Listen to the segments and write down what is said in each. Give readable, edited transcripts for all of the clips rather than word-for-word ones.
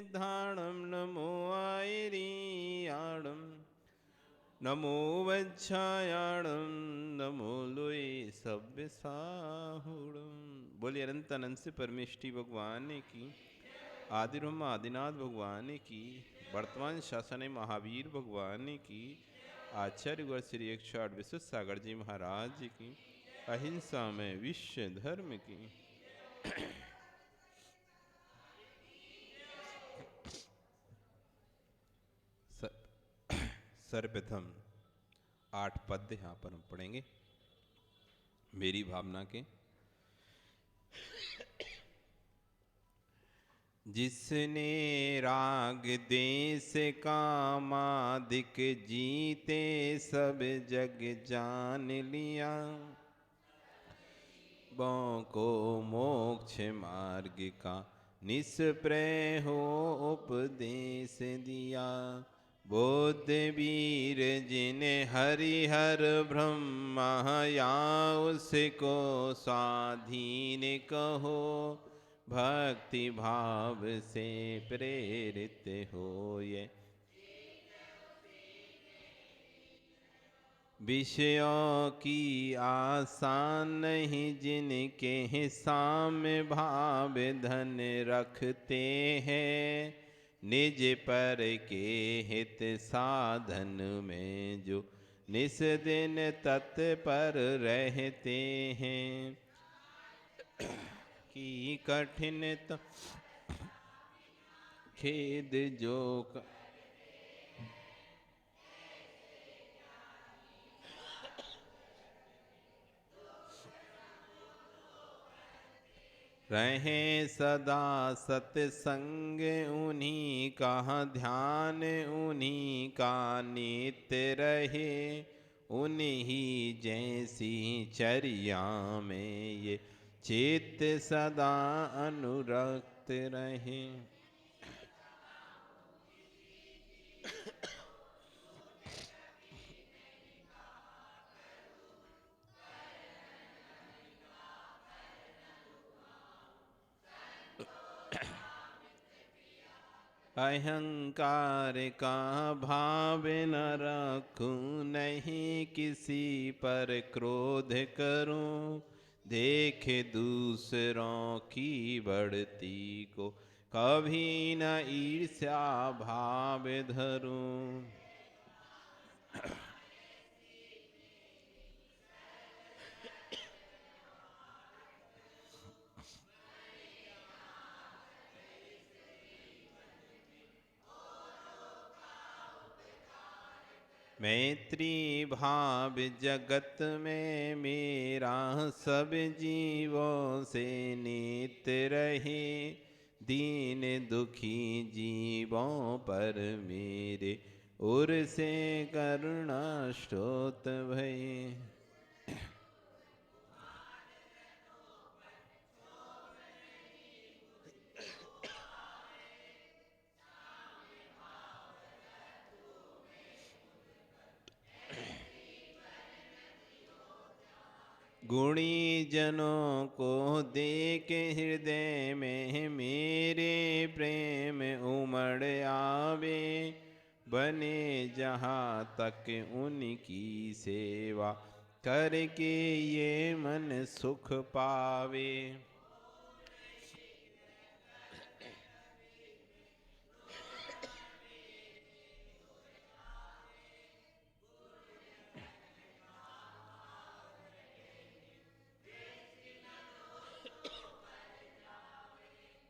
धाणम नमो आयरियाणम नमो वज्झायाणम नमो लोई सभ्य साहुणम। बोलिए अनंत अनंत से परमेष्टि भगवान की, आदि ब्रह्म आदिनाथ भगवान की, वर्तमान शासन महावीर भगवान की, आचार्य गुरु श्री 108 विश्व सागर जी महाराज की, अहिंसा में विश्व धर्म की। सर्वप्रथम 8 पद्य यहाँ पर हम पढ़ेंगे मेरी भावना के। जिसने राग देश कामादिक जीते सब जग जान लिया, बौ को मोक्ष मार्ग का निष्प्रय हो उपदेश दिया। बुद्ध वीर जिन्हें हरिहर ब्रह्मा या उसको स्वाधीन कहो, भक्ति भाव से प्रेरित हो ये विषयों की आशा नहीं, जिनके साम्य भाव धन रखते हैं, निज पर के हित साधन में जो निस दिन तत्पर रहते हैं। कि कठिन खेद जो रहें सदा सत्संग उन्हीं का ध्यान, उन्हीं का नित्य रहे, उन्हीं जैसी चर्या में ये चित्त सदा अनुरक्त रहे। अहंकार का भाव न रखूं, नहीं किसी पर क्रोध करूं, देखे दूसरों की बढ़ती को कभी न ईर्ष्या भाव धरूं। मैत्री भाव जगत में मेरा सब जीवों से नित्य रहे, दीन दुखी जीवों पर मेरे ओर से करुणा स्रोत भये। गुणी जनों को देख हृदय में मेरे प्रेम उमड़ आवे, बने जहाँ तक उनकी सेवा करके ये मन सुख पावे।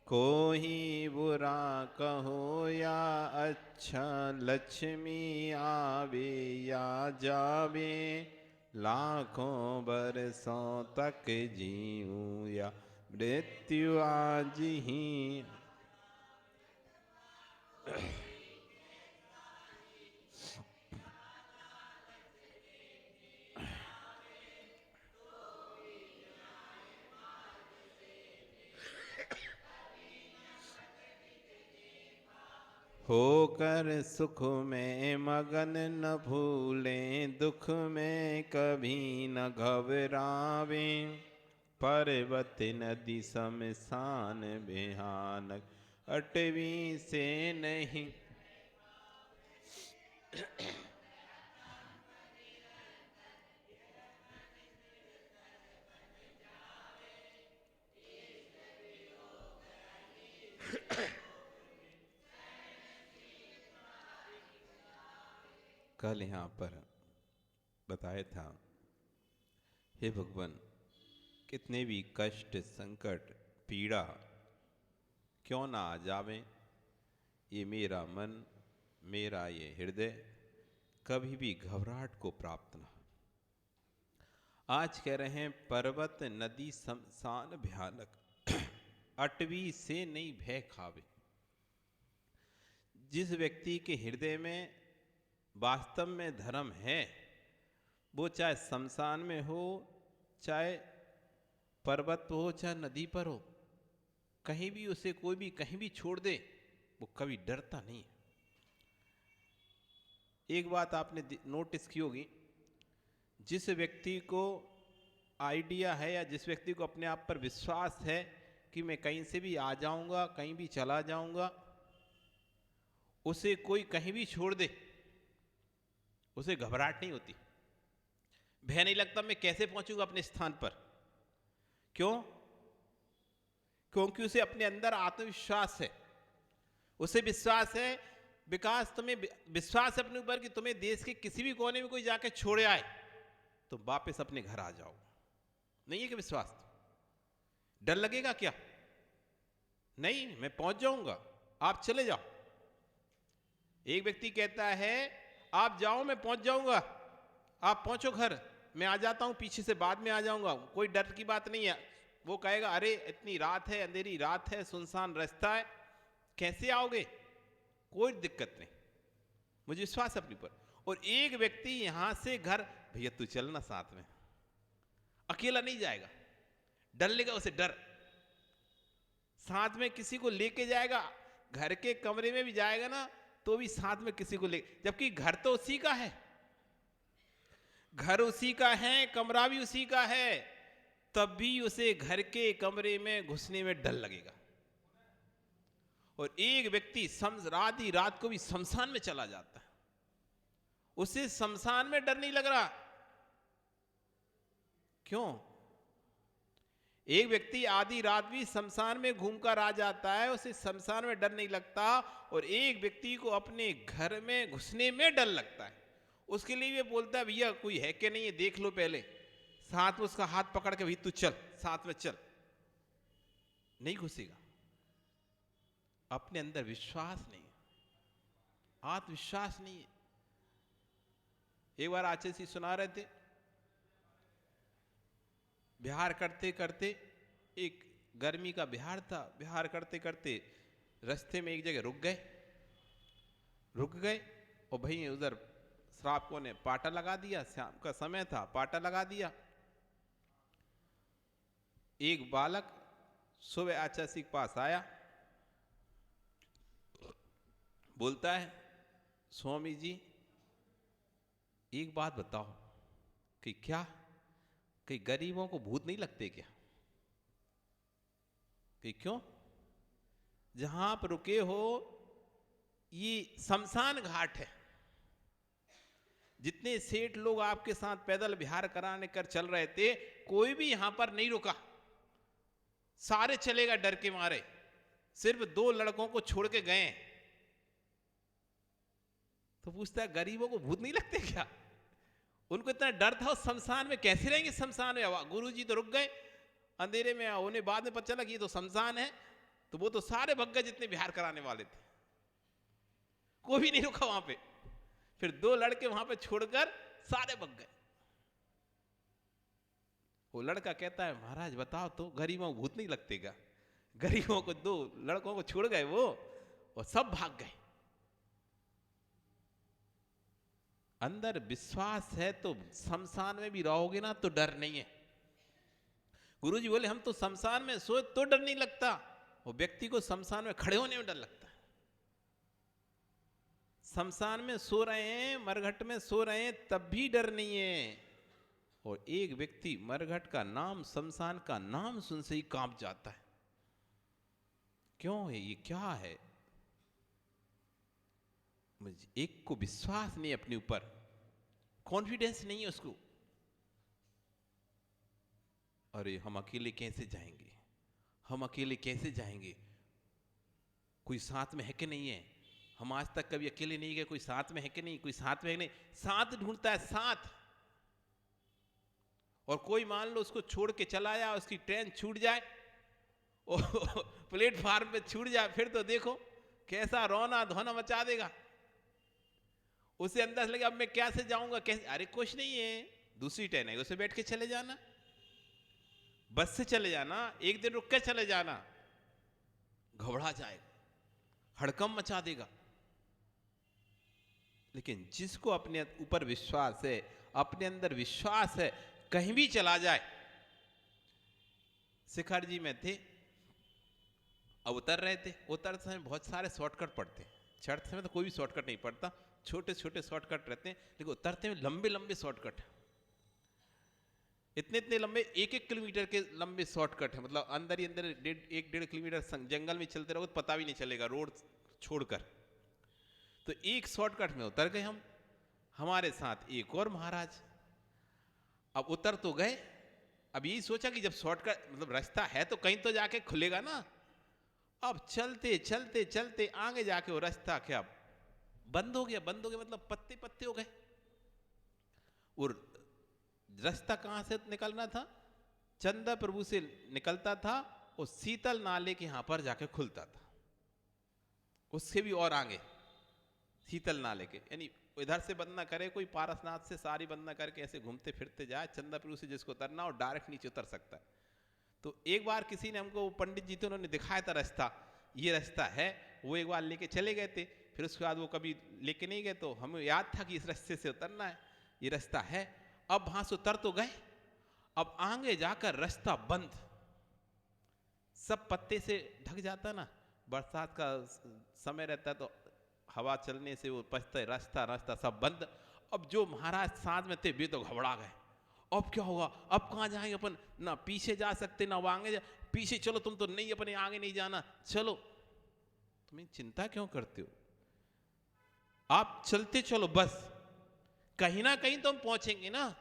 कोई बुरा कहो या अच्छा, लक्ष्मी आवे या जावे, लाखों बरसों तक जीऊं या मृत्यु आज ही। होकर सुख में मगन न भूलें, दुख में कभी न घबरावें, पर्वत नदी शमशान भयानक अटवी से नहीं। कल यहाँ पर बताया था, हे भगवान, कितने भी कष्ट, संकट, पीड़ा क्यों ना आ जावे, ये मेरा मन, मेरा ये हृदय कभी भी घबराहट को प्राप्त ना। आज कह रहे हैं पर्वत नदी शमशान भयानक, अटवी से नहीं भय खावे। जिस व्यक्ति के हृदय में वास्तव में धर्म है, वो चाहे शमशान में हो, चाहे पर्वत हो, चाहे नदी पर हो, कहीं भी उसे कोई भी कहीं भी छोड़ दे, वो कभी डरता नहीं है। एक बात आपने नोटिस की होगी, जिस व्यक्ति को आइडिया है या जिस व्यक्ति को अपने आप पर विश्वास है कि मैं कहीं से भी आ जाऊंगा, कहीं भी चला जाऊंगा, उसे कोई कहीं भी छोड़ दे, उसे घबराहट नहीं होती, भय नहीं लगता मैं कैसे पहुंचूंगा अपने स्थान पर। क्यों? क्योंकि उसे अपने अंदर आत्मविश्वास है। उसे विश्वास है, विकास तुम्हें विश्वास है अपने ऊपर कि तुम्हें देश के किसी भी कोने में कोई जाके छोड़े आए तो वापस अपने घर आ जाओ। नहीं है कि विश्वास? डर लगेगा क्या? नहीं, मैं पहुंच जाऊंगा, आप चले जाओ। एक व्यक्ति कहता है आप जाओ, मैं पहुंच जाऊंगा, आप पहुंचो घर, मैं आ जाता हूं पीछे से, बाद में आ जाऊंगा, कोई डर की बात नहीं है। वो कहेगा अरे इतनी रात है, अंधेरी रात है, सुनसान रास्ता है, कैसे आओगे? कोई दिक्कत नहीं, मुझे विश्वास है अपने पर। और एक व्यक्ति यहां से घर, भैया तू चलना साथ में, अकेला नहीं जाएगा, डर लेगा उसे, डर। साथ में किसी को लेके जाएगा, घर के कमरे में भी जाएगा ना तो भी साथ में किसी को ले, जबकि घर तो उसी का है, घर उसी का है, कमरा भी उसी का है, तब भी उसे घर के कमरे में घुसने में डर लगेगा। और एक व्यक्ति आधी रात को भी शमशान में चला जाता है, उसे शमशान में डर नहीं लग रहा। क्यों? एक व्यक्ति आधी रात भी शमशान में घूमकर आ जाता है, उसे शमशान में डर नहीं लगता। और एक व्यक्ति को अपने घर में घुसने में डर लगता है, उसके लिए ये बोलता है भैया कोई है कि नहीं है देख लो पहले, साथ में उसका हाथ पकड़ के, भैया तू चल, साथ में चल, नहीं घुसेगा। अपने अंदर विश्वास नहीं है, आत्मविश्वास नहीं है। एक बार आचार्य जी सुना रहे थे, बिहार करते करते, एक गर्मी का बिहार था, बिहार करते करते रास्ते में एक जगह रुक गए और भाई उधर श्रावकों ने पाटा लगा दिया, शाम का समय था, पाटा लगा दिया। एक बालक सुबह आचार्य जी के पास आया, बोलता है स्वामी जी एक बात बताओ कि क्या कि गरीबों को भूत नहीं लगते क्या? कि क्यों? जहां आप रुके हो ये शमशान घाट है, जितने सेठ लोग आपके साथ पैदल विहार कराने कर चल रहे थे, कोई भी यहां पर नहीं रुका, सारे चलेगा डर के मारे, सिर्फ 2 लड़कों को छोड़ के गए। तो पूछता है गरीबों को भूत नहीं लगते क्या? उनको इतना डर था, उस शमशान में कैसे रहेंगे? शमशान में गुरुजी तो रुक गए, अंधेरे में उन्हें बाद में पता चला कि ये तो शमशान है, तो वो तो सारे भग गए जितने विहार कराने वाले थे, कोई भी नहीं रुका वहां पे। फिर 2 लड़के वहां पे छोड़कर सारे भग गए। वो लड़का कहता है महाराज बताओ तो गरीबों को भूत नहीं लगते क्या? गरीबों को 2 लड़कों को छोड़ गए वो, और सब भाग गए। अंदर विश्वास है तो शमशान में भी रहोगे ना तो डर नहीं है। गुरुजी बोले हम तो शमशान में सोए तो डर नहीं लगता, वो व्यक्ति को शमशान में खड़े होने में डर लगता है। शमशान में सो रहे हैं, मरघट में सो रहे हैं, तब भी डर नहीं है। और एक व्यक्ति मरघट का नाम, शमशान का नाम सुनते ही कांप जाता है। क्यों है, ये क्या है? मुझे एक को विश्वास नहीं अपने ऊपर, कॉन्फिडेंस नहीं है उसको। अरे हम अकेले कैसे जाएंगे, हम अकेले कैसे जाएंगे, कोई साथ में है कि नहीं है? हम आज तक कभी अकेले नहीं गए, कोई साथ में है कि नहीं, कोई साथ में है कि नहीं? साथ ढूंढता है, साथ। और कोई मान लो उसको छोड़ के चला जाए, उसकी ट्रेन छूट जाए और प्लेटफार्म पे छूट जाए, फिर तो देखो कैसा रोना धोना मचा देगा। उसे अंदाज लगे अब मैं कैसे जाऊंगा, कैसे? अरे कुछ नहीं है, दूसरी ट्रेन है, उसे बैठ के चले जाना, बस से चले जाना, एक दिन रुक के चले जाना। घबरा जाएगा, हड़कंप मचा देगा। लेकिन जिसको अपने ऊपर विश्वास है, अपने अंदर विश्वास है, कहीं भी चला जाए। शिखर जी में थे, अब उतर रहे थे, उतरते समय बहुत सारे शॉर्टकट पड़ते हैं। चढ़ते समय तो कोई भी शॉर्टकट नहीं पड़ता, छोटे छोटे शॉर्टकट रहते हैं, लेकिन उतरते में लंबे लंबे शॉर्टकट है। इतने इतने लंबे, 1-1 किलोमीटर के लंबे शॉर्टकट है। मतलब अंदर ही अंदर 1-1.5 किलोमीटर जंगल में चलते रहोगे तो पता भी नहीं चलेगा रोड छोड़कर। तो एक शॉर्टकट में उतर गए हम, हमारे साथ एक और महाराज। अब उतर तो गए, अब यही सोचा कि जब शॉर्टकट मतलब रास्ता है तो कहीं तो जाके खुलेगा ना। अब चलते चलते चलते आगे जाके वो रास्ता क्या बंद हो गया। बंद हो गया मतलब पत्ते पत्ते हो गए। और रास्ता कहां से निकलना था? चंदा प्रभु से निकलता था और शीतल नाले के यहां पर जाके खुलता था। उससे भी और आगे शीतल नाले के, यानी इधर से बंद ना करे कोई, पारसनाथ से सारी बंद ना करके ऐसे घूमते फिरते जाए, चंदा प्रभु से जिसको उतरना और डायरेक्ट नीचे उतर सकता है। तो एक बार किसी ने हमको, पंडित जी थे, उन्होंने दिखाया था रास्ता, ये रास्ता है, वो एक बार लेके चले गए थे। फिर उसके बाद वो कभी लेके नहीं गए, तो हमें याद था कि इस रास्ते से उतरना है, ये रास्ता है। अब वहां से उतर तो गए, अब आगे जाकर रास्ता बंद, सब पत्ते से ढक जाता ना, बरसात का समय रहता है तो हवा चलने से वो पछते, रास्ता रास्ता सब बंद। अब जो महाराज साथ में थे वे तो घबरा गए, अब क्या होगा, अब कहाँ जाएंगे अपन, ना पीछे जा सकते ना आगे पीछे चलो, तुम तो नहीं, अपने आगे नहीं जाना, चलो। तुम्हें चिंता क्यों करते हो, आप चलते चलो, बस कहीं ना कहीं तो हम पहुंचेंगे ना।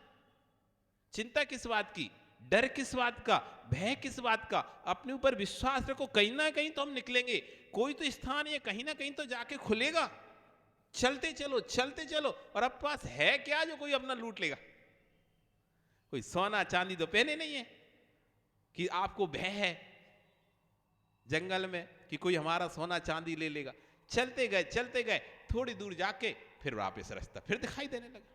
चिंता किस बात की, डर किस बात का, भय किस बात का? अपने ऊपर विश्वास रखो, कहीं ना कहीं तो हम निकलेंगे, कोई तो स्थान है कहीं ना कहीं तो जाके खुलेगा। चलते चलो चलते चलो। और अब पास है क्या जो कोई अपना लूट लेगा? कोई सोना चांदी तो पहने नहीं है कि आपको भय है जंगल में कि कोई हमारा सोना चांदी ले लेगा। चलते गए, थोड़ी दूर जाके फिर वापस रास्ता फिर दिखाई देने लगा।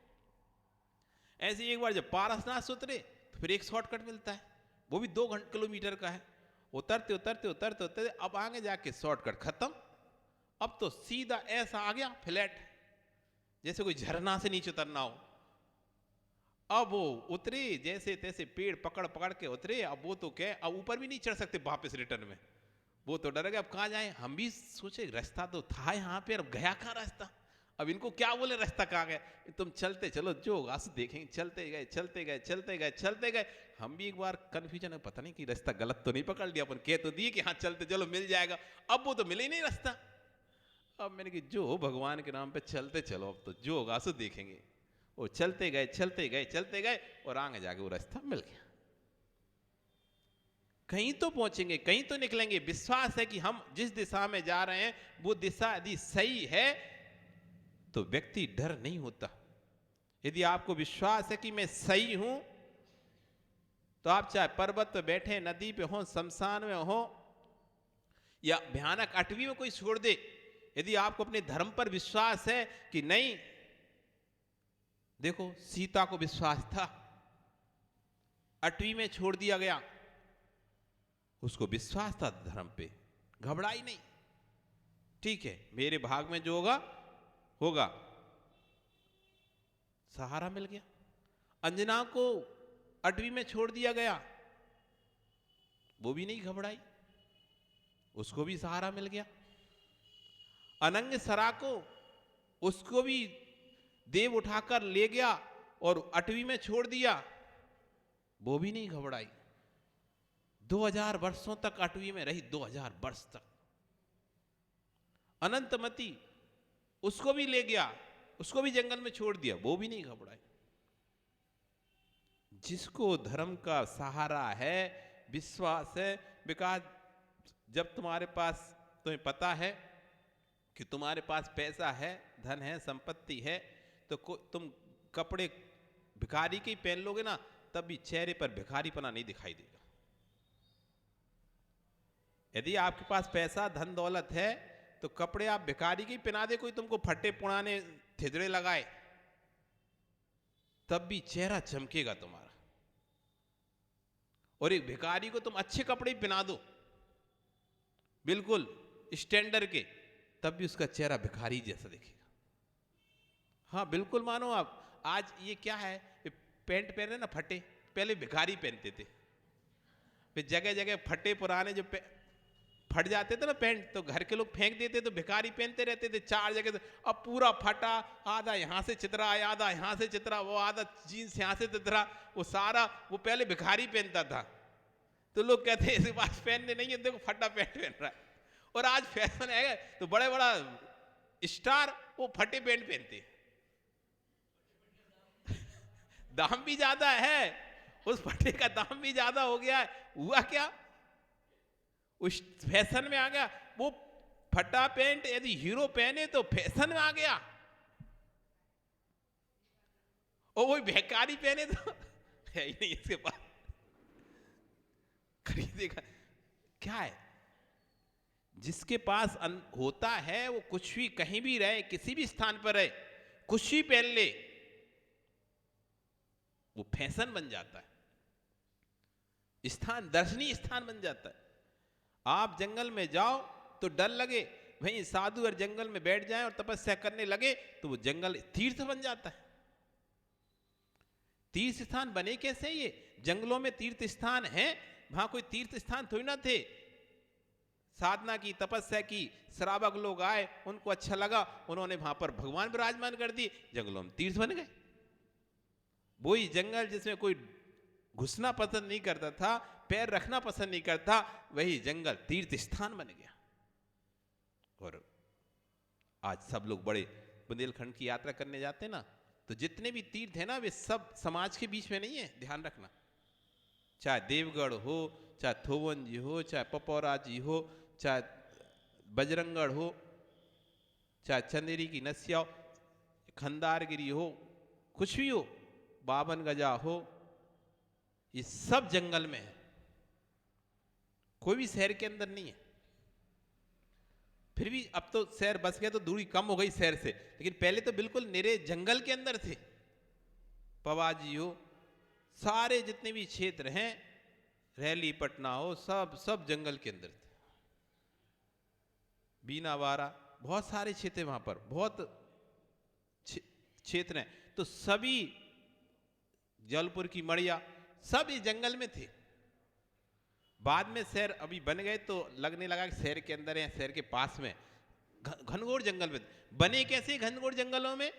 ऐसे एक बार जब पारसनाथ से उतरे तो फिर एक शॉर्टकट मिलता है, वो भी 2 किलोमीटर का है। उतरते उतरते उतरते उतरते अब आगे जाके शॉर्टकट खत्म। अब तो सीधा ऐसा आ गया फ्लैट, जैसे कोई झरना से नीचे उतरना हो। अब वो उतरे जैसे तैसे, पेड़ पकड़ पकड़ के उतरे। अब वो तो क्या, अब ऊपर भी नहीं चढ़ सकते वापस रिटर्न में, वो तो डर गए अब कहाँ जाए। हम भी सोचे रास्ता तो था यहाँ पे, अब गया कहाँ रास्ता, अब इनको क्या बोले रास्ता कहाँ गया। तुम चलते चलो, जो आंसू देखेंगे। चलते गए चलते गए चलते गए चलते गए। हम भी एक बार कन्फ्यूजन है, पता नहीं कि रास्ता गलत तो नहीं पकड़ लिया, अपन कह तो दिए कि हाँ चलते चलो मिल जाएगा, अब वो तो मिले ही नहीं रास्ता। अब मैंने कि जो हो भगवान के नाम पे चलते चलो, अब तो जो होगा आंसू देखेंगे। वो चलते गए चलते गए चलते गए और आगे जाके वो रास्ता मिल गया। कहीं तो पहुंचेंगे, कहीं तो निकलेंगे। विश्वास है कि हम जिस दिशा में जा रहे हैं वो दिशा यदि सही है तो व्यक्ति डर नहीं होता। यदि आपको विश्वास है कि मैं सही हूं तो आप चाहे पर्वत पे बैठे, नदी पे हो, शमशान में हो या भयानक अटवी में कोई छोड़ दे, यदि आपको अपने धर्म पर विश्वास है कि नहीं। देखो सीता को विश्वास था, अटवी में छोड़ दिया गया, उसको विश्वास था धर्म पे, घबराई नहीं। ठीक है, मेरे भाग में जो होगा होगा, सहारा मिल गया। अंजना को अटवी में छोड़ दिया गया, वो भी नहीं घबराई, उसको भी सहारा मिल गया। अनंग सरा को, उसको भी देव उठाकर ले गया और अटवी में छोड़ दिया, वो भी नहीं घबराई। 2000 वर्षों तक अटवी में रही, 2000 वर्ष तक अनंतमती उसको भी ले गया, उसको भी जंगल में छोड़ दिया, वो भी नहीं घबराए। जिसको धर्म का सहारा है, विश्वास है, विकास, जब तुम्हारे पास, तुम्हें पता है कि तुम्हारे पास पैसा है, धन है, संपत्ति है, तो तुम कपड़े भिखारी के ही पहन लोगे ना, तब भी चेहरे पर भिखारीपना नहीं दिखाई देगा। यदि आपके पास पैसा धन दौलत है तो कपड़े आप भिखारी के ही पहना दे, कोई तुमको फटे पुराने थिजड़े लगाए, तब भी चेहरा चमकेगा तुम्हारा। और एक भिखारी को तुम अच्छे कपड़े पहना दो, बिल्कुल स्टैंडर्ड के, तब भी उसका चेहरा भिखारी जैसा दिखेगा। हाँ बिल्कुल मानो आप। आज ये क्या है, पैंट पहन रहे ना फटे, पहले भिखारी पहनते थे, फिर जगह जगह फटे पुराने जो फट जाते थे ना पैंट, तो घर के लोग फेंक देते, तो भिखारी पहनते रहते थे 4 जगह से। अब पूरा फटा, आधा यहाँ से चितरा, आधा यहाँ से चितरा, वो आधा जीन्स यहाँ से चितरा, वो सारा वो पहले भिखारी पहनता था। तो लोग कहते हैं इसके पास पहनने नहीं है, देखो फटा पैंट पहन रहा है। और आज फैशन है तो बड़े बड़ा स्टार वो फटे पैंट पहनते, दाम भी ज्यादा है, उस फटे का दाम भी ज्यादा हो गया है। हुआ क्या, उस फैशन में आ गया वो फटा पैंट। यदि हीरो पहने तो फैशन में आ गया, और वो भिखारी पहने तो है ही नहीं इसके पास, खरीदेगा क्या है। जिसके पास होता है वो कुछ भी, कहीं भी रहे, किसी भी स्थान पर रहे, कुछ भी पहन ले, वो फैशन बन जाता है, स्थान दर्शनीय स्थान बन जाता है। आप जंगल में जाओ तो डर लगे, वहीं साधु और जंगल में बैठ जाएं और तपस्या करने लगे तो वो जंगल तीर्थ बन जाता है। तीर्थ स्थान बने कैसे? ये जंगलों में तीर्थ स्थान हैं, वहां कोई तीर्थ स्थान थोड़ी ना थे। साधना की, तपस्या की, श्रावक लोग आए, उनको अच्छा लगा, उन्होंने वहां पर भगवान विराजमान कर दिए, जंगलों में तीर्थ बन गए। वही जंगल जिसमें कोई घुसना पसंद नहीं करता था, पैर रखना पसंद नहीं करता, वही जंगल तीर्थ स्थान बन गया। और आज सब लोग बड़े बुंदेलखंड की यात्रा करने जाते हैं ना, तो जितने भी तीर्थ है ना, वे सब समाज के बीच में नहीं है, ध्यान रखना। चाहे देवगढ़ हो, चाहे थोवन जी हो, चाहे पपौरा जी हो, चाहे बजरंगगढ़ हो, चाहे चंदेरी की नसिया हो, खंदारगिरी हो, कुछ भी हो, बावन गजा हो, ये सब जंगल में है, कोई भी शहर के अंदर नहीं है। फिर भी अब तो शहर बस गए तो दूरी कम हो गई शहर से, लेकिन पहले तो बिल्कुल निरे जंगल के अंदर थे। पवाजी हो, सारे जितने भी क्षेत्र हैं, रैली पटना हो, सब जंगल के अंदर थे। बीनावारा, बहुत सारे क्षेत्र वहां पर, बहुत क्षेत्र हैं। तो सभी, जलपुर की मड़िया, सब इस जंगल में थे। बाद में शहर अभी बन गए तो लगने लगा कि शहर के अंदर है, शहर के पास में, घनघोर जंगल में। बने कैसे घनघोर जंगलों में?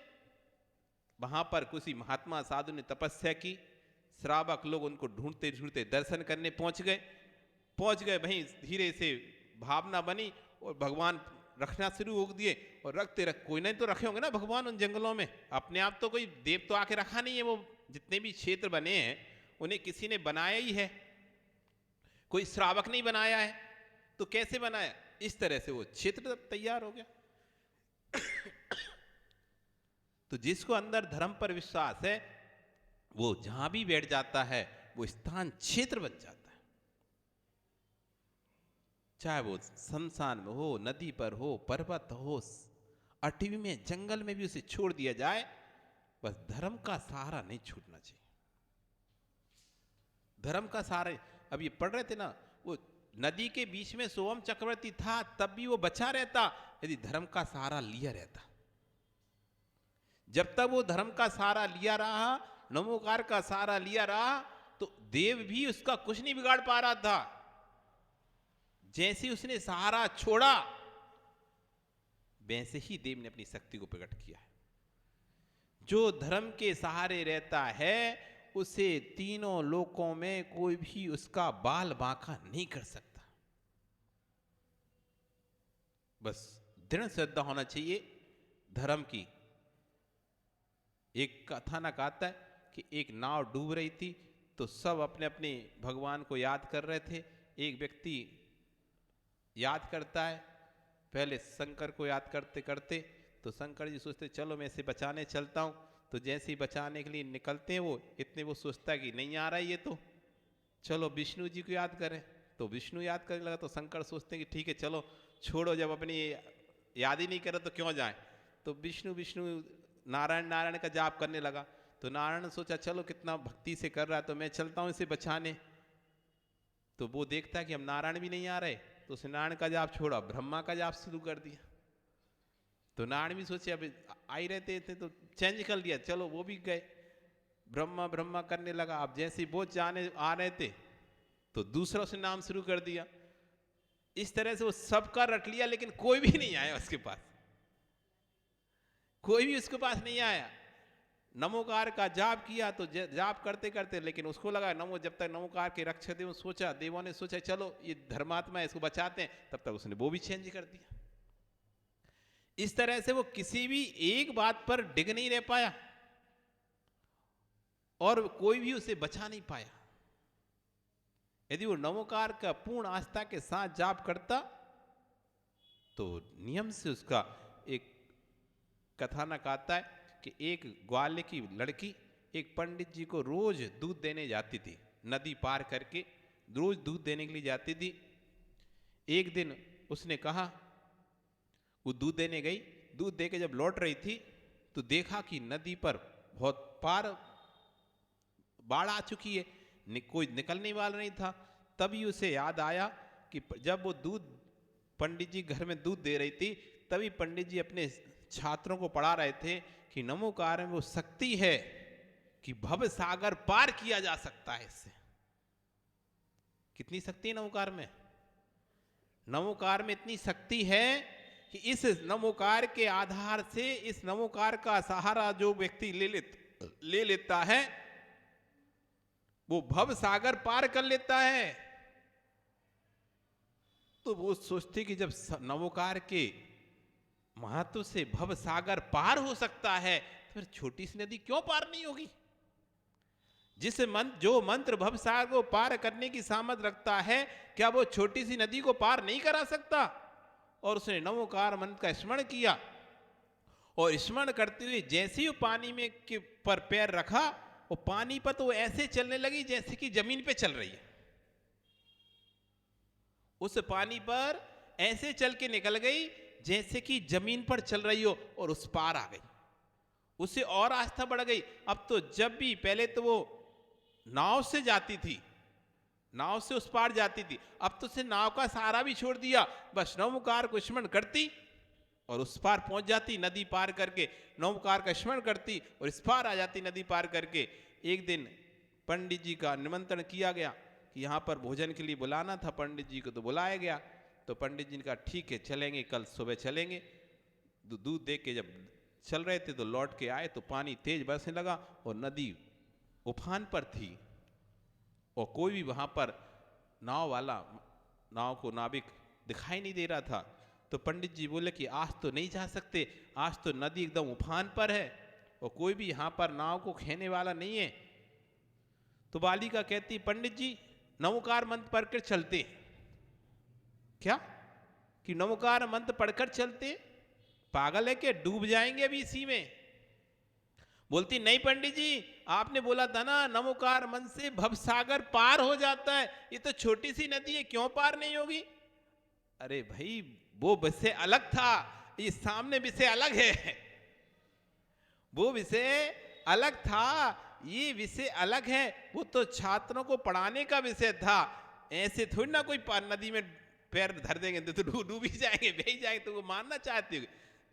वहां पर किसी महात्मा साधु ने तपस्या की, श्रावक लोग उनको ढूंढते ढूंढते दर्शन करने पहुंच गए। वहीं धीरे से भावना बनी और भगवान रखना शुरू हो दिए, और रखते कोई नहीं तो रखे होंगे ना भगवान उन जंगलों में, अपने आप तो कोई देव तो आके रखा नहीं है। वो जितने भी क्षेत्र बने हैं उन्हें किसी ने बनाया ही है, कोई श्रावक नहीं बनाया है। तो कैसे बनाया? इस तरह से वो क्षेत्र तैयार हो गया। तो जिसको अंदर धर्म पर विश्वास है, वो जहां भी बैठ जाता है वो स्थान क्षेत्र बन जाता है। चाहे वो शमशान में हो, नदी पर हो, पर्वत हो, अटवी में, जंगल में भी उसे छोड़ दिया जाए, बस धर्म का सहारा नहीं छूटना चाहिए। धर्म का सहारा। अब ये पढ़ रहे थे ना, वो नदी के बीच में सोम चक्रवर्ती था, तब भी वो बचा रहता यदि धर्म का सहारा लिया रहता। जब तक वो धर्म का सहारा लिया रहा, नमोकार का सहारा लिया रहा, तो देव भी उसका कुछ नहीं बिगाड़ पा रहा था। जैसे उसने सहारा छोड़ा, वैसे ही देव ने अपनी शक्ति को प्रकट किया है। जो धर्म के सहारे रहता है, उसे तीनों लोकों में कोई भी उसका बाल बांका नहीं कर सकता। बस दृढ़ श्रद्धा होना चाहिए धर्म की। एक कथानक आता है कि एक नाव डूब रही थी, तो सब अपने अपने भगवान को याद कर रहे थे। एक व्यक्ति याद करता है, पहले शंकर को याद करते करते, तो शंकर जी सोचते चलो मैं इसे बचाने चलता हूँ। तो जैसे ही बचाने के लिए निकलते हैं वो, इतने वो सोचता है कि नहीं आ रहा है ये, तो चलो विष्णु जी को याद करें। तो विष्णु याद करने लगा, तो शंकर सोचते हैं कि ठीक है चलो छोड़ो, जब अपनी याद ही नहीं करे तो क्यों जाए। तो विष्णु विष्णु नारायण नारायण का जाप करने लगा। तो नारायण ने सोचा चलो कितना भक्ति से कर रहा है, तो मैं चलता हूँ इसे बचाने। तो वो देखता है कि हम नारायण भी नहीं आ रहे, तो उसने नारायण का जाप छोड़ा, ब्रह्मा का जाप शुरू कर दिया। तो नारायण भी सोचे अब आ ही रहते थे तो चेंज कर लिया, चलो वो भी गए, ब्रह्मा ब्रह्मा करने लगा। अब जैसे वो जाने आ रहे थे तो दूसरा उसने नाम शुरू कर दिया। इस तरह से वो सबका रट लिया, लेकिन कोई भी नहीं आया उसके पास, कोई भी उसके पास नहीं आया। नमोकार का जाप किया तो जाप करते करते, लेकिन उसको लगा नमो, जब तक नमोकार के रक्षक देव सोचा, देवों ने सोचा चलो ये धर्मात्मा है इसको बचाते हैं, तब तक उसने वो भी चेंज कर दिया। इस तरह से वो किसी भी एक बात पर डिग नहीं रह पाया और कोई भी उसे बचा नहीं पाया। यदि वो नमोकार का पूर्ण आस्था के साथ जाप करता तो नियम से उसका एक कथानक आता है कि एक ग्वाले की लड़की एक पंडित जी को रोज दूध देने जाती थी, नदी पार करके रोज दूध देने के लिए जाती थी। एक दिन उसने कहा, वो दूध देने गई, दूध देके जब लौट रही थी तो देखा कि नदी पर बहुत पार बाढ़ आ चुकी है, कोई निकलने वाला नहीं था। तभी उसे याद आया कि जब वो दूध पंडित जी घर में दूध दे रही थी, तभी पंडित जी अपने छात्रों को पढ़ा रहे थे कि नमोकार में वो शक्ति है कि भव सागर पार किया जा सकता है इससे। कितनी शक्ति है नमोकार में? नमोकार में इतनी शक्ति है कि इस नमोकार के आधार से, इस नमोकार का सहारा जो व्यक्ति ले लेता है वो भव सागर पार कर लेता है। तो वो सोचते कि जब नमोकार के महत्व से भव सागर पार हो सकता है तो फिर छोटी सी नदी क्यों पार नहीं होगी। जो मंत्र भव सागर को पार करने की सामर्थ रखता है, क्या वो छोटी सी नदी को पार नहीं करा सकता? और उसने नमोकार मंत्र का स्मरण किया और स्मरण करते हुए जैसे ही पानी में के पर पैर रखा, वो पानी पर तो ऐसे चलने लगी जैसे कि जमीन पे चल रही है। उस पानी पर ऐसे चल के निकल गई जैसे कि जमीन पर चल रही हो और उस पार आ गई। उससे और आस्था बढ़ गई। अब तो जब भी, पहले तो वो नाव से जाती थी, नाव से उस पार जाती थी, अब तो उसे नाव का सहारा भी छोड़ दिया, बस नमोकार को स्मरण करती और उस पार पहुंच जाती नदी पार करके। नमोकार का स्मरण करती और इस पार आ जाती नदी पार करके। एक दिन पंडित जी का निमंत्रण किया गया कि यहाँ पर भोजन के लिए बुलाना था पंडित जी को, तो बुलाया गया। तो पंडित जी ने कहा ठीक है चलेंगे, कल सुबह चलेंगे। दूध दे के जब चल रहे थे तो लौट के आए तो पानी तेज बरसने लगा और नदी उफान पर थी और कोई भी वहाँ पर नाव को नाविक दिखाई नहीं दे रहा था। तो पंडित जी बोले कि आज तो नहीं जा सकते, आज तो नदी एकदम उफान पर है और कोई भी यहाँ पर नाव को खेने वाला नहीं है। तो बालिका कहती पंडित जी नमोकार मंत्र पढ़कर चलते। क्या कि नमोकार मंत्र पढ़कर चलते? पागल है क्या, डूब जाएंगे अभी इसी में। बोलती नहीं पंडित जी, आपने बोला था ना नमोकार मंत्र से भवसागर पार हो जाता है, ये तो छोटी सी नदी है, क्यों पार नहीं होगी? अरे भाई वो विषय अलग था, ये सामने विषय अलग है। वो विषय अलग था, ये विषय अलग है। वो तो छात्रों को पढ़ाने का विषय था। ऐसे थोड़ी ना कोई नदी में पैर धर देंगे तो डूब ही जाएंगे, बह ही जाएंगे। तो वो मानना चाहते हो?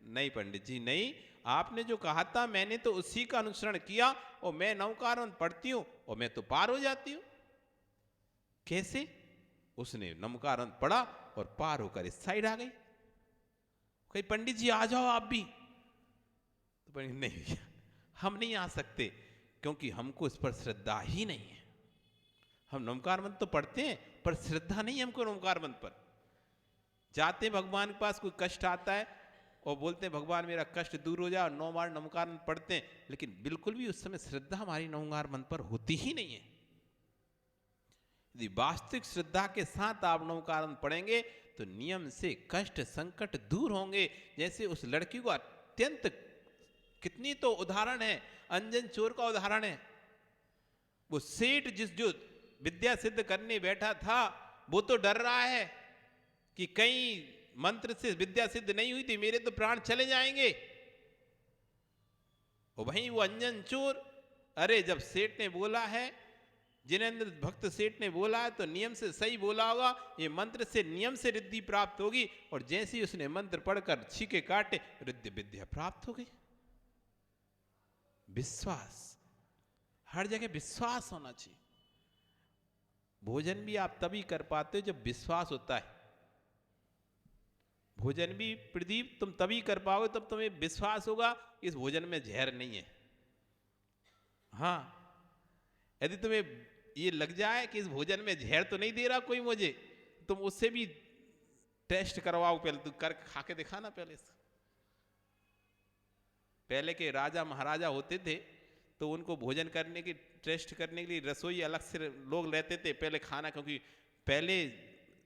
नहीं पंडित जी नहीं, आपने जो कहा था मैंने तो उसी का अनुसरण किया और मैं नमोकार मंत्र पढ़ती हूं और मैं तो पार हो जाती हूं। कैसे? उसने नमोकार मंत्र पढ़ा और पार होकर इस साइड आ गई। कहीं पंडित जी आ जाओ आप भी। तो पंडित नहीं, हम नहीं आ सकते क्योंकि हमको इस पर श्रद्धा ही नहीं है। हम नमोकार मंत्र तो पढ़ते हैं पर श्रद्धा नहीं हमको नमोकार मंत्र पर। जाते भगवान के पास, कोई कष्ट आता है और बोलते हैं भगवान मेरा कष्ट दूर हो जाए, 9 बार नमकार पढ़ते हैं, लेकिन बिल्कुल भी उस समय श्रद्धा हमारी नमकार मन पर होती ही नहीं है। यदि वास्तविक श्रद्धा के साथ आप नमकार पढ़ेंगे तो नियम से कष्ट संकट दूर होंगे। जैसे उस लड़की को अत्यंत, कितनी तो उदाहरण है, अंजन चोर का उदाहरण है। वो सेठ जो विद्या सिद्ध करने बैठा था, वो तो डर रहा है कि कहीं मंत्र से विद्या सिद्ध नहीं हुई थी, मेरे तो प्राण चले जाएंगे। और वहीं वो अंजन चोर, अरे जब सेठ ने बोला है, जिनेंद्र भक्त सेठ ने बोला है तो नियम से सही बोला होगा, ये मंत्र से नियम से रिद्धि प्राप्त होगी। और जैसे ही उसने मंत्र पढ़कर छीके काटे, रिद्धि विद्या प्राप्त हो गई। विश्वास, हर जगह विश्वास होना चाहिए। भोजन भी आप तभी कर पाते हो जब विश्वास होता है। भोजन भी प्रदीप तुम तभी कर पाओगे तब तुम्हें विश्वास होगा इस भोजन में जहर नहीं है। हाँ, यदि तुम्हें ये लग जाए कि इस भोजन में जहर तो नहीं दे रहा कोई मुझे, तुम उससे भी टेस्ट करवाओ, पहले तुम कर खा के दिखाना। पहले के राजा महाराजा होते थे तो उनको भोजन करने की टेस्ट करने के लिए रसोई अलग से लोग रहते थे पहले खाना, क्योंकि पहले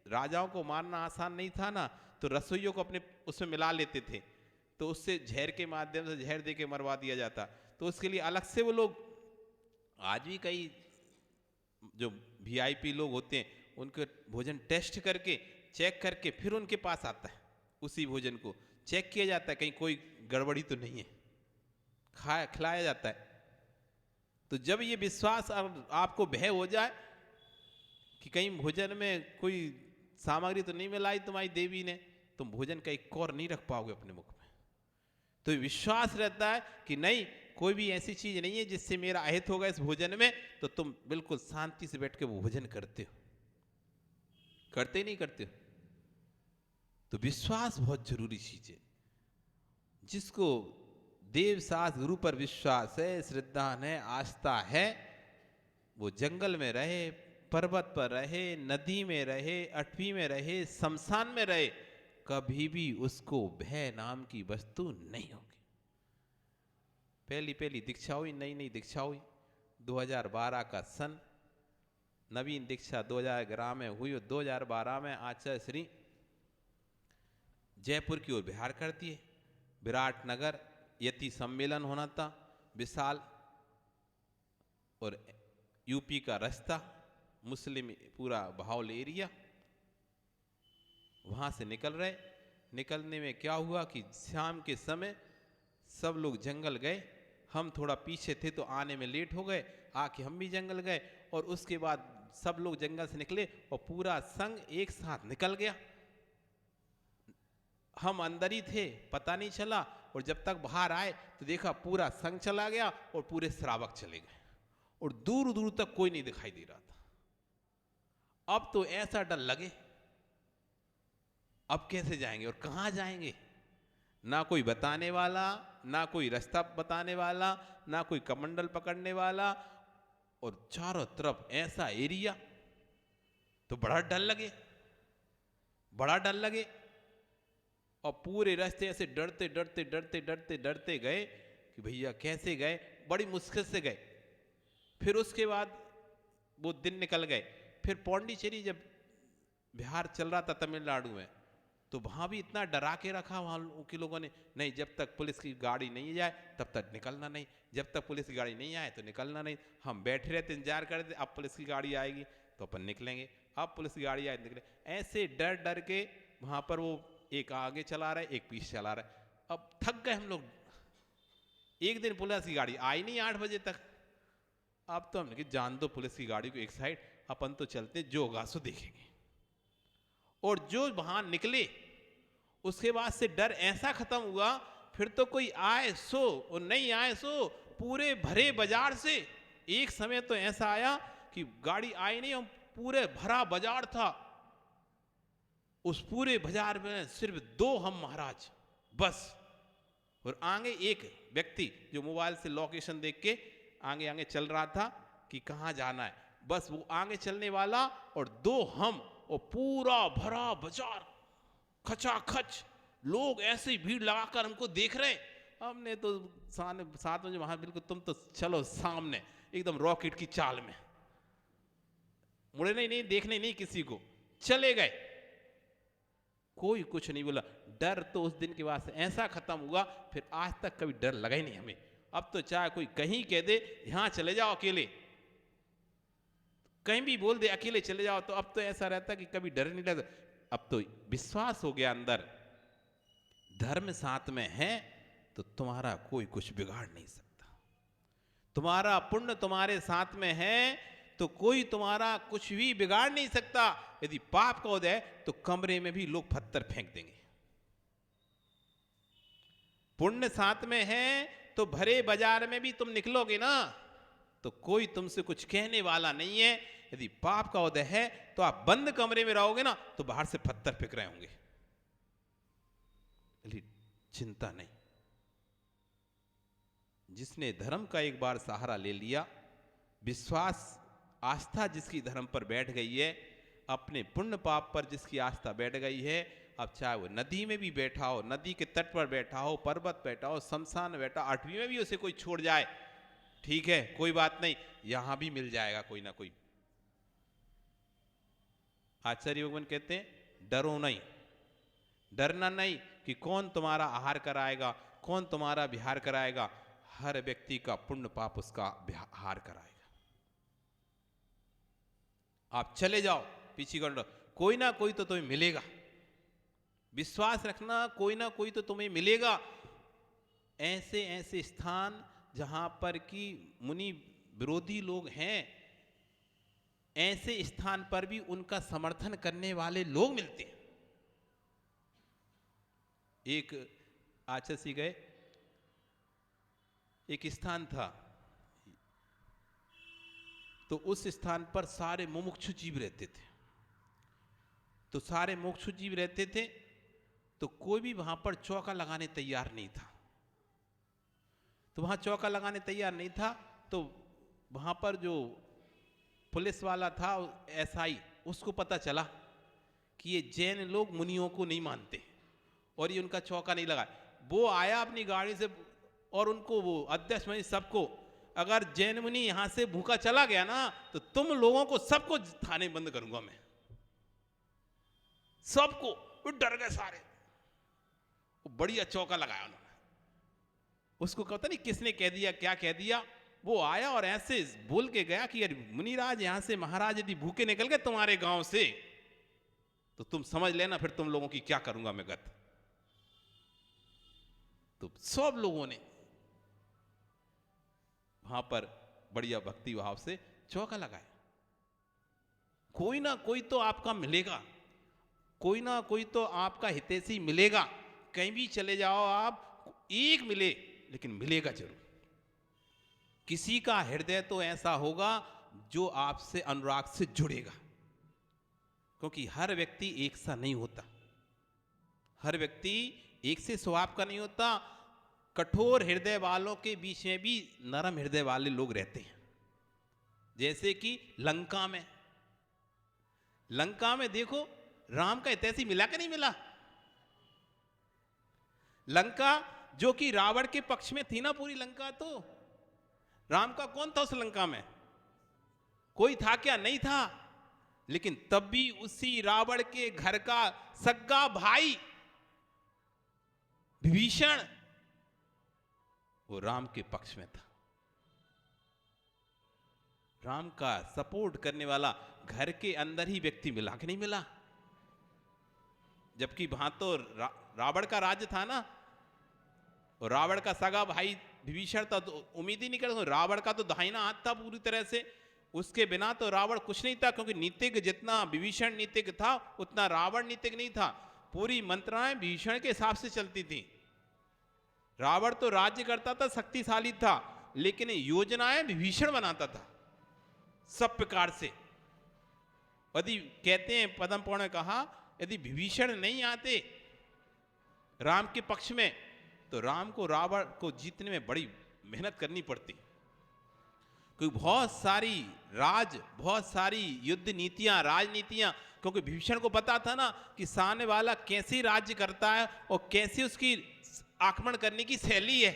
राजाओं को मारना आसान नहीं था ना, तो रसोइयों को अपने उसमें मिला लेते थे, तो उससे जहर के माध्यम से जहर दे के मरवा दिया जाता। तो उसके लिए अलग से वो लोग, आज भी कई जो वीआईपी लोग होते हैं उनके भोजन टेस्ट करके चेक करके फिर उनके पास आता है, उसी भोजन को चेक किया जाता है कहीं कोई गड़बड़ी तो नहीं है, खिलाया जाता है। तो जब ये विश्वास आपको भय हो जाए कि कहीं भोजन में कोई सामग्री तो नहीं मिलाई तुम्हारी देवी ने, तुम भोजन का एक कौर नहीं रख पाओगे अपने मुख में। तो विश्वास रहता है कि नहीं, कोई भी ऐसी चीज नहीं है जिससे मेरा अहित होगा इस भोजन में, तो तुम बिल्कुल शांति से बैठ के वो भोजन करते हो। करते नहीं करते हो? तो विश्वास बहुत जरूरी चीज है। जिसको देव शास्त्र गुरु पर विश्वास है, श्रद्धा है, आस्था है, वो जंगल में रहे, पर्वत पर रहे, नदी में रहे, अटवी में रहे, शमशान में रहे, कभी भी उसको भय नाम की वस्तु नहीं होगी। पहली दीक्षा हुई, नई दीक्षा हुई 2012 का सन, नवीन दीक्षा 2011 में हुई और 2012 में आचार्य श्री जयपुर की ओर बिहार करती है। विराट नगर यति सम्मेलन होना था विशाल, और यूपी का रास्ता मुस्लिम पूरा भावल एरिया, वहां से निकलने में क्या हुआ कि शाम के समय सब लोग जंगल गए, हम थोड़ा पीछे थे तो आने में लेट हो गए, आके हम भी जंगल गए, और उसके बाद सब लोग जंगल से निकले और पूरा संघ एक साथ निकल गया। हम अंदर ही थे, पता नहीं चला, और जब तक बाहर आए तो देखा पूरा संघ चला गया और पूरे श्रावक चले गए, और दूर दूर तक कोई नहीं दिखाई दे रहा था। अब तो ऐसा डर लगे, अब कैसे जाएंगे और कहां जाएंगे? ना कोई बताने वाला, ना कोई रास्ता बताने वाला, ना कोई कमंडल पकड़ने वाला, और चारों तरफ ऐसा एरिया। तो बड़ा डर लगे, और पूरे रास्ते ऐसे डरते गए कि भैया कैसे गए, बड़ी मुश्किल से गए। फिर उसके बाद वो दिन निकल गए। फिर पौंडीचेरी जब बिहार चल रहा था तमिलनाडु में, तो वहां भी इतना डरा के रखा वहां के लोगों ने, नहीं जब तक पुलिस की गाड़ी नहीं जाए तब तक निकलना नहीं, जब तक पुलिस की गाड़ी नहीं आए तो निकलना नहीं। हम बैठे रहते, इंतजार करते, अब पुलिस की गाड़ी आएगी तो अपन निकलेंगे, अब पुलिस की गाड़ी आए निकले। ऐसे डर के वहां पर वो एक आगे चला रहा है, एक पीछे चला रहा है। अब थक गए हम लोग। एक दिन पुलिस की गाड़ी आई नहीं 8 बजे तक। अब तो हमने जान दो पुलिस की गाड़ी को एक साइड, अपन तो चलते जो होगा सो देखेंगे। और जो वहां निकले उसके बाद से डर ऐसा खत्म हुआ, फिर तो कोई आए सो और नहीं आए सो, पूरे भरे बाजार से एक समय तो ऐसा आया कि गाड़ी आई नहीं, पूरे भरा बाजार था। उस पूरे बाजार में सिर्फ 2 हम महाराज बस, और आगे एक व्यक्ति जो मोबाइल से लोकेशन देख के आगे चल रहा था कि कहां जाना है, बस वो आगे चलने वाला और 2 हम, और पूरा भरा बाजार खचाखच लोग ऐसे ही भीड़ लगाकर हमको देख रहे, हमने तो साथ में जो वहां बिल्कुल, तुम तो चलो सामने एकदम रॉकेट की चाल में, मुड़े नहीं, देखने नहीं किसी को, चले गए, कोई कुछ नहीं बोला। डर तो उस दिन के बाद से ऐसा खत्म हुआ, फिर आज तक कभी डर लगा ही नहीं हमें। अब तो चाहे कोई कहीं कह दे यहां चले जाओ अकेले, कहीं भी बोल दे अकेले चले जाओ, तो अब तो ऐसा रहता कि कभी डर नहीं लगता। अब तो विश्वास हो गया अंदर, धर्म साथ में है तो तुम्हारा कोई कुछ बिगाड़ नहीं सकता, तुम्हारा पुण्य तुम्हारे साथ में है तो कोई तुम्हारा कुछ भी बिगाड़ नहीं सकता। यदि पाप का उदय तो कमरे में भी लोग पत्थर फेंक देंगे, पुण्य साथ में है तो भरे बाजार में भी तुम निकलोगे ना तो कोई तुमसे कुछ कहने वाला नहीं है। यदि पाप का उदय है तो आप बंद कमरे में रहोगे ना तो बाहर से पत्थर फेंक रहे होंगे, चिंता नहीं। जिसने धर्म का एक बार सहारा ले लिया, विश्वास आस्था जिसकी धर्म पर बैठ गई है, अपने पुण्य पाप पर जिसकी आस्था बैठ गई है, अब चाहे वो नदी में भी बैठा हो, नदी के तट पर बैठा हो, पर्वत बैठा हो, शमशान में बैठा, 8वीं में भी उसे कोई छोड़ जाए, ठीक है कोई बात नहीं, यहां भी मिल जाएगा कोई ना कोई। आचार्य भगवान कहते हैं डरो नहीं, डरना नहीं कि कौन तुम्हारा आहार कराएगा, कौन तुम्हारा विहार कराएगा, हर व्यक्ति का पुण्य पाप उसका आहार कराएगा। आप चले जाओ पीछे कर, कोई ना कोई तो तुम्हें मिलेगा, विश्वास रखना कोई ना कोई तो तुम्हें मिलेगा। ऐसे ऐसे स्थान जहां पर कि मुनि विरोधी लोग हैं, ऐसे स्थान पर भी उनका समर्थन करने वाले लोग मिलते हैं। एक आचसी गए, एक स्थान था, तो उस स्थान पर सारे मुमुक्षु जीव रहते थे, तो सारे मुमुक्षु जीव रहते थे, तो कोई भी वहां पर चौका लगाने तैयार नहीं था। तो वहां चौका लगाने तैयार नहीं था, तो वहां पर जो पुलिस वाला था एसआई, उसको पता चला कि ये जैन लोग मुनियों को नहीं मानते और ये उनका चौका नहीं लगा। वो आया अपनी गाड़ी से और उनको वो अध्यक्ष में सबको, अगर जैन मुनि यहां से भूखा चला गया ना तो तुम लोगों को सबको थाने बंद करूंगा मैं, सबको। वो डर गए सारे, वो बढ़िया चौका लगाया उन्होंने। उसको कहता नहीं किसने कह दिया क्या कह दिया, वो आया और ऐसे बोल के गया कि मुनिराज यहां से महाराज यदि भूखे निकल गए तुम्हारे गांव से तो तुम समझ लेना फिर तुम लोगों की क्या करूंगा मैं गत। तो सब लोगों ने वहां पर बढ़िया भक्ति भाव से चौका लगाया। कोई ना कोई तो आपका मिलेगा, कोई ना कोई तो आपका हितैषी मिलेगा, कहीं भी चले जाओ आप, एक मिले लेकिन मिलेगा जरूर। किसी का हृदय तो ऐसा होगा जो आपसे अनुराग से जुड़ेगा, क्योंकि हर व्यक्ति एक सा नहीं होता, हर व्यक्ति एक से स्वभाव का नहीं होता। कठोर हृदय वालों के बीच में भी नरम हृदय वाले लोग रहते हैं। जैसे कि लंका में देखो राम का हितैषी मिला कि नहीं मिला। लंका जो कि रावण के पक्ष में थी ना, पूरी लंका, तो राम का कौन था उस लंका में? कोई था क्या? नहीं था। लेकिन तब भी उसी रावण के घर का सगा भाई विभीषण वो राम के पक्ष में था। राम का सपोर्ट करने वाला घर के अंदर ही व्यक्ति मिला कि नहीं मिला? जबकि वहां तो रावण का राज्य था ना, और रावण का सगा भाई विभीषण था, तो उम्मीद ही नहीं कर, रावण का तो दाहिना हाथ था पूरी तरह से, उसके बिना तो रावण कुछ नहीं था। क्योंकि नीतिज्ञ जितना विभीषण नीतिज्ञ था उतना रावण नीतिज्ञ नहीं था। पूरी मंत्राएं विभीषण के हिसाब से चलती थी। रावण तो राज्य करता था, शक्तिशाली था, लेकिन योजनाएं विभीषण बनाता था सब प्रकार से। यदि कहते हैं पद्म पुराण ने कहा, यदि विभीषण नहीं आते राम के पक्ष में तो राम को रावण को जीतने में बड़ी मेहनत करनी पड़ती। क्योंकि बहुत सारी युद्ध नीतियां, राजनीतियां, क्योंकि विभीषण को पता था ना कि सामने वाला कैसे राज्य करता है और कैसे उसकी आक्रमण करने की शैली है,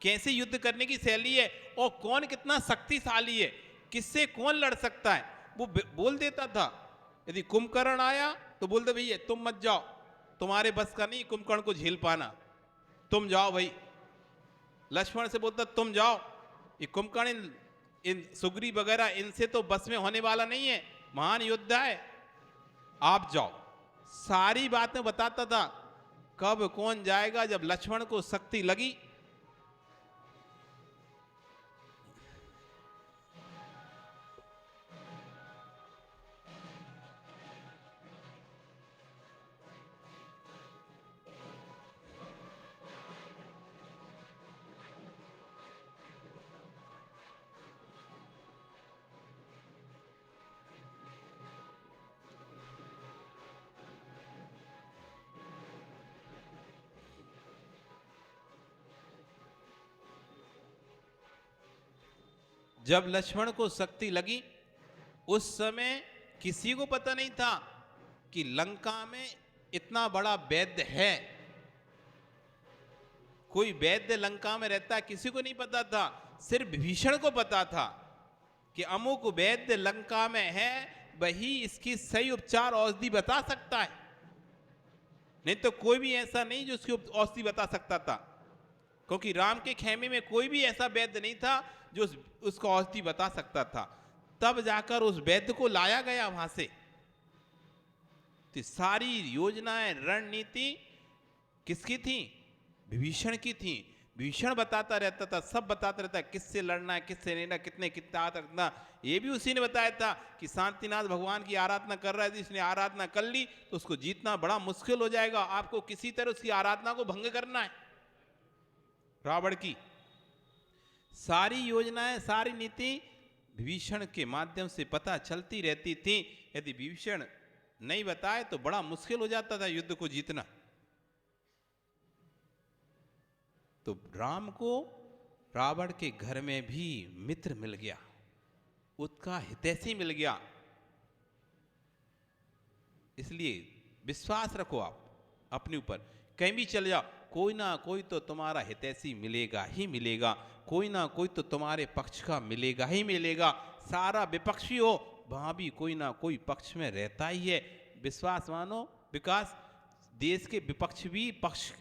कैसे युद्ध करने की शैली है, और कौन कितना शक्तिशाली है, किससे कौन लड़ सकता है, वो बोल देता था। यदि कुंभकर्ण आया तो बोलते भैया तुम मत जाओ, तुम्हारे बस का नहीं कुंभकर्ण को झेल पाना, तुम जाओ भाई। लक्ष्मण से बोलता तुम जाओ, ये कुंभकर्ण इन सुग्रीव वगैरह इनसे तो बस में होने वाला नहीं है, महान योद्धा है, आप जाओ। सारी बातें बताता था। कब कौन जाएगा, जब लक्ष्मण को शक्ति लगी। जब लक्ष्मण को शक्ति लगी, उस समय किसी को पता नहीं था कि लंका में इतना बड़ा वैद्य है। कोई वैद्य लंका में रहता है, किसी को नहीं पता था। सिर्फ विभीषण को पता था कि अमुक वैद्य लंका में है, वही इसकी सही उपचार औषधि बता सकता है, नहीं तो कोई भी ऐसा नहीं जो उसकी औषधि बता सकता था। क्योंकि राम के खेमे में कोई भी ऐसा वैद्य नहीं था जो उसको औषधि बता सकता था। तब जाकर उस वैद्य को लाया गया वहां से। तो सारी योजनाएं, रणनीति किसकी थी? विभीषण की थी। विभीषण बताता रहता था, सब बताता रहता, किससे लड़ना है, किससे नहीं, कितने कितना रखना। ये भी उसी ने बताया था कि शांतिनाथ भगवान की आराधना कर रहा है, इसने आराधना कर ली तो उसको जीतना बड़ा मुश्किल हो जाएगा, आपको किसी तरह उसकी आराधना को भंग करना है। रावण की सारी योजनाएं, सारी नीति विभीषण के माध्यम से पता चलती रहती थी। यदि विभीषण नहीं बताए तो बड़ा मुश्किल हो जाता था युद्ध को जीतना। तो राम को रावण के घर में भी मित्र मिल गया, उसका हितैषी मिल गया। इसलिए विश्वास रखो आप अपने ऊपर, कहीं भी चले जाओ, कोई ना कोई तो तुम्हारा हितैषी मिलेगा ही मिलेगा, कोई ना कोई तो तुम्हारे पक्ष का मिलेगा ही मिलेगा। सारा विपक्षी हो, वहां भी कोई ना कोई पक्ष में रहता ही है। विश्वास मानो, विकास देश के विपक्ष भी पक्ष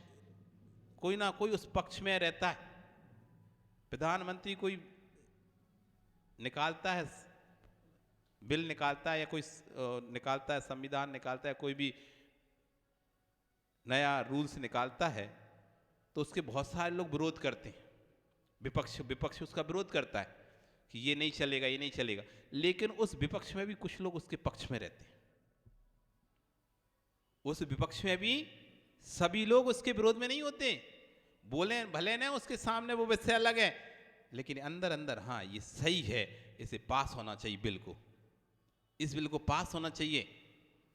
कोई ना कोई उस पक्ष में रहता है। प्रधानमंत्री कोई निकालता है, बिल निकालता है, या कोई निकालता है, संविधान निकालता है, कोई भी नया रूल्स निकालता है, तो उसके बहुत सारे लोग विरोध करते हैं। विपक्ष उसका विरोध करता है कि ये नहीं चलेगा, ये नहीं चलेगा। लेकिन उस विपक्ष में भी कुछ लोग उसके पक्ष में रहते हैं। उस विपक्ष में भी सभी लोग उसके विरोध में नहीं होते। बोले भले ना उसके सामने वो विषय अलग है, लेकिन अंदर अंदर हाँ ये सही है, इसे पास होना चाहिए, बिल को, इस बिल को पास होना चाहिए,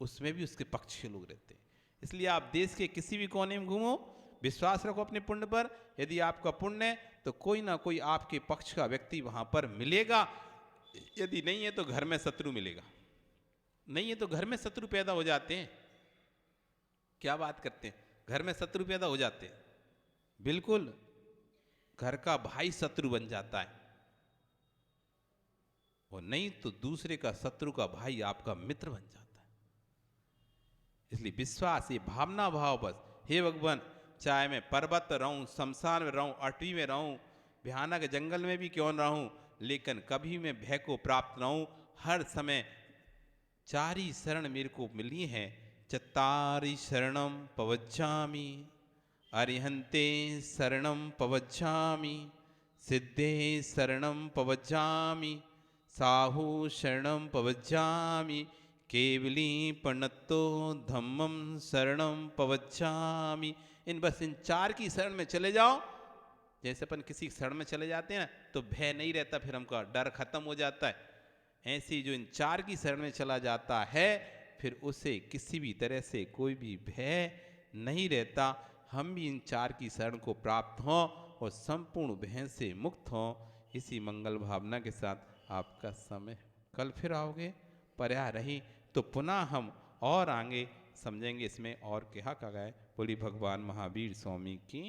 उसमें भी उसके पक्ष के लोग रहते हैं। इसलिए आप देश के किसी भी कोने में घूमो, विश्वास रखो अपने पुण्य पर। यदि आपका पुण्य है तो कोई ना कोई आपके पक्ष का व्यक्ति वहां पर मिलेगा। यदि नहीं है तो घर में शत्रु मिलेगा, नहीं है तो घर में शत्रु पैदा हो जाते हैं। क्या बात करते हैं, घर में शत्रु पैदा हो जाते हैं, बिल्कुल घर का भाई शत्रु बन जाता है, और नहीं तो दूसरे का शत्रु का भाई आपका मित्र बन जाता है। इसलिए विश्वास, ये भावना भाव बस, हे भगवान, चाहे मैं पर्वत रहूं, शमशान में रहूं, अटवी में रहूं, भयानक जंगल में भी क्यों न रहूं, लेकिन कभी मैं भय को प्राप्त न हूं। हर समय चारी शरण मेरे को मिली हैं। चत्तारि शरणम पवज्जामि, अरिहंते शरणम पवज्जामि, सिद्धे शरणम पवज्जामि, साहु शरणम पवज्जामि, केवली पणत्तो धम्मम शरणम पवज्जामि। इन चार की शरण में चले जाओ। जैसे अपन किसी शरण में चले जाते हैं ना, तो भय नहीं रहता, फिर हमका डर खत्म हो जाता है। ऐसी जो इन चार की शरण में चला जाता है, फिर उसे किसी भी तरह से कोई भी भय नहीं रहता। हम भी इन चार की शरण को प्राप्त हों और संपूर्ण भय से मुक्त हों, इसी मंगल भावना के साथ आपका समय कल फिर आओगे, पर्या रही तो पुनः हम और आगे समझेंगे इसमें और क्या क्या है। बोली भगवान महावीर स्वामी की।